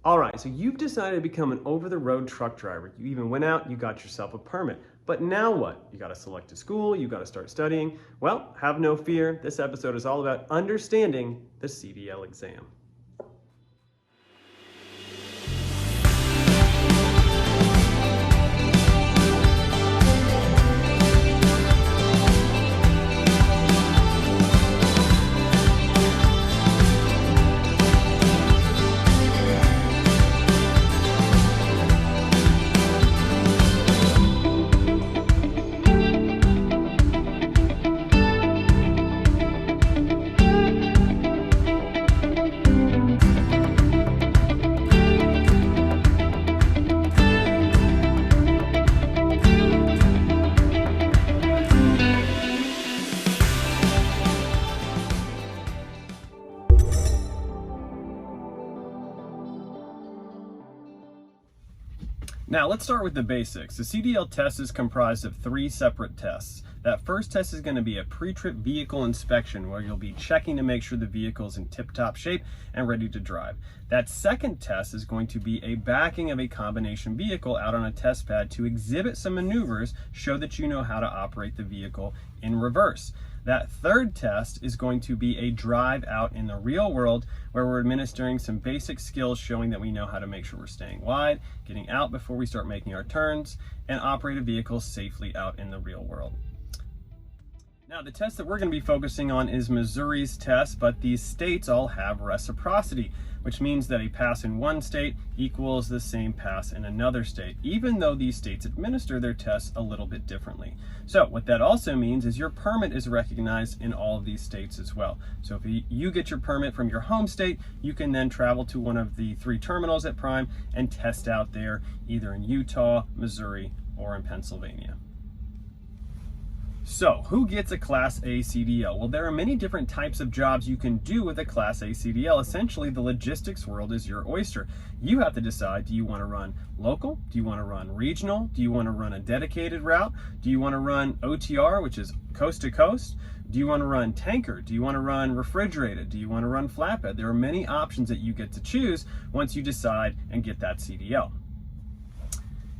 All right, so you've decided to become an over-the-road truck driver. You even went out, you got yourself a permit. But now what? You got to select a school, you got to start studying. Well, have no fear. This episode is all about understanding the CDL exam. Now let's start with the basics. The CDL test is comprised of 3 separate tests. That first test is going to be a pre-trip vehicle inspection where you'll be checking to make sure the vehicle is in tip-top shape and ready to drive. That second test is going to be a backing of a combination vehicle out on a test pad to exhibit some maneuvers, show that you know how to operate the vehicle in reverse. That third test is going to be a drive out in the real world where we're administering some basic skills showing that we know how to make sure we're staying wide, getting out before we start making our turns, and operate a vehicle safely out in the real world. Now, the test that we're going to be focusing on is Missouri's test, but these states all have reciprocity, which means that a pass in one state equals the same pass in another state, even though these states administer their tests a little bit differently. So what that also means is your permit is recognized in all of these states as well. So if you get your permit from your home state, you can then travel to one of the 3 terminals at Prime and test out there, either in Utah, Missouri, or in Pennsylvania. So, who gets a Class A CDL? Well, there are many different types of jobs you can do with a Class A CDL. Essentially, the logistics world is your oyster. You have to decide, do you want to run local? Do you want to run regional? Do you want to run a dedicated route? Do you want to run OTR, which is coast to coast? Do you want to run tanker? Do you want to run refrigerated? Do you want to run flatbed? There are many options that you get to choose once you decide and get that CDL.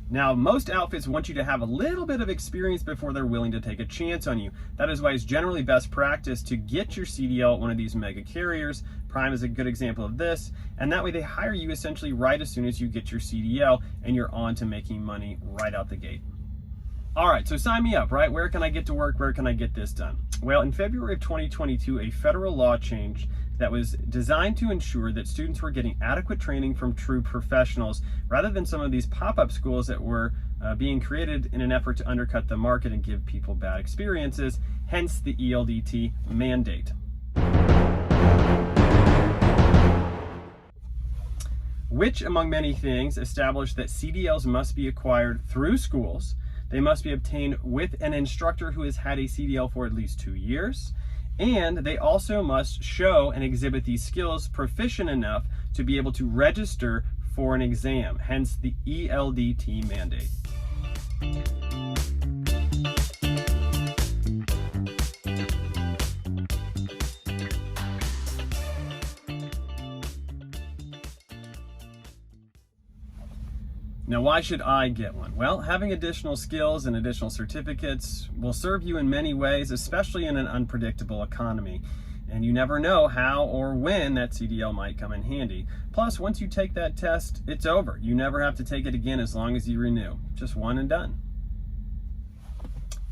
Now, most outfits want you to have a little bit of experience before they're willing to take a chance on you. That is why it's generally best practice to get your CDL at one of these mega carriers. Prime is a good example of this, and that way they hire you essentially right as soon as you get your CDL and you're on to making money right out the gate. All right, so sign me up, right? Where can I get to work? Where can I get this done? Well, in February of 2022, a federal law changed that was designed to ensure that students were getting adequate training from true professionals rather than some of these pop-up schools that were being created in an effort to undercut the market and give people bad experiences, hence the ELDT mandate. Which, among many things, established that CDLs must be acquired through schools. They must be obtained with an instructor who has had a CDL for at least 2 years. And they also must show and exhibit these skills proficient enough to be able to register for an exam, hence the ELDT mandate. Now, why should I get one? Well, having additional skills and additional certificates will serve you in many ways, especially in an unpredictable economy. And you never know how or when that CDL might come in handy. Plus, once you take that test, it's over. You never have to take it again as long as you renew. Just one and done.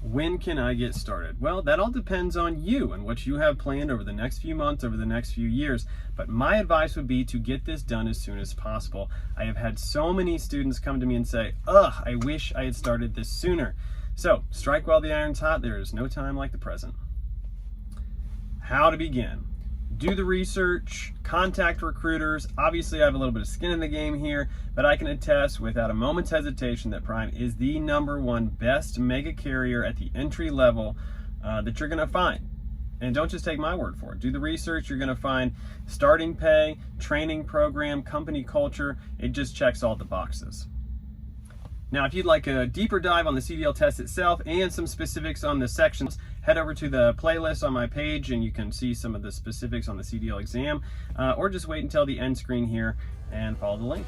When can I get started? Well, that all depends on you and what you have planned over the next few months, over the next few years. But my advice would be to get this done as soon as possible. I have had so many students come to me and say, ugh, I wish I had started this sooner. So strike while the iron's hot. There is no time like the present. How to begin? Do the research, contact recruiters. Obviously, I have a little bit of skin in the game here, but I can attest without a moment's hesitation that Prime is the #1 best mega carrier at the entry level that you're gonna find. And don't just take my word for it. Do the research. You're gonna find starting pay, training program, company culture. It just checks all the boxes. Now, if you'd like a deeper dive on the CDL test itself and some specifics on the sections, head over to the playlist on my page and you can see some of the specifics on the CDL exam, or just wait until the end screen here and follow the link.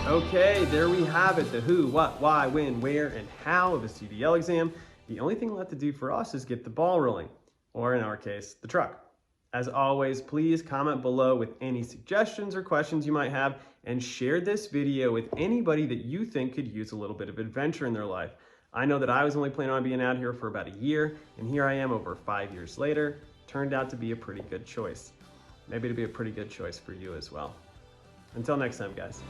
Okay, there we have it, the who, what, why, when, where, and how of a CDL exam. The only thing left to do for us is get the ball rolling, or in our case, the truck. As always, please comment below with any suggestions or questions you might have, and share this video with anybody that you think could use a little bit of adventure in their life. I know that I was only planning on being out here for about a year, and here I am over 5 years later. Turned out to be a pretty good choice. Maybe it'll be a pretty good choice for you as well. Until next time, guys.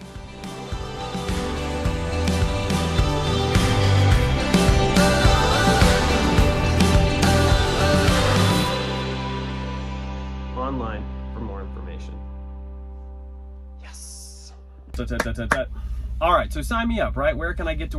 Online for more information. Yes. All right, so sign me up, right? Where can I get to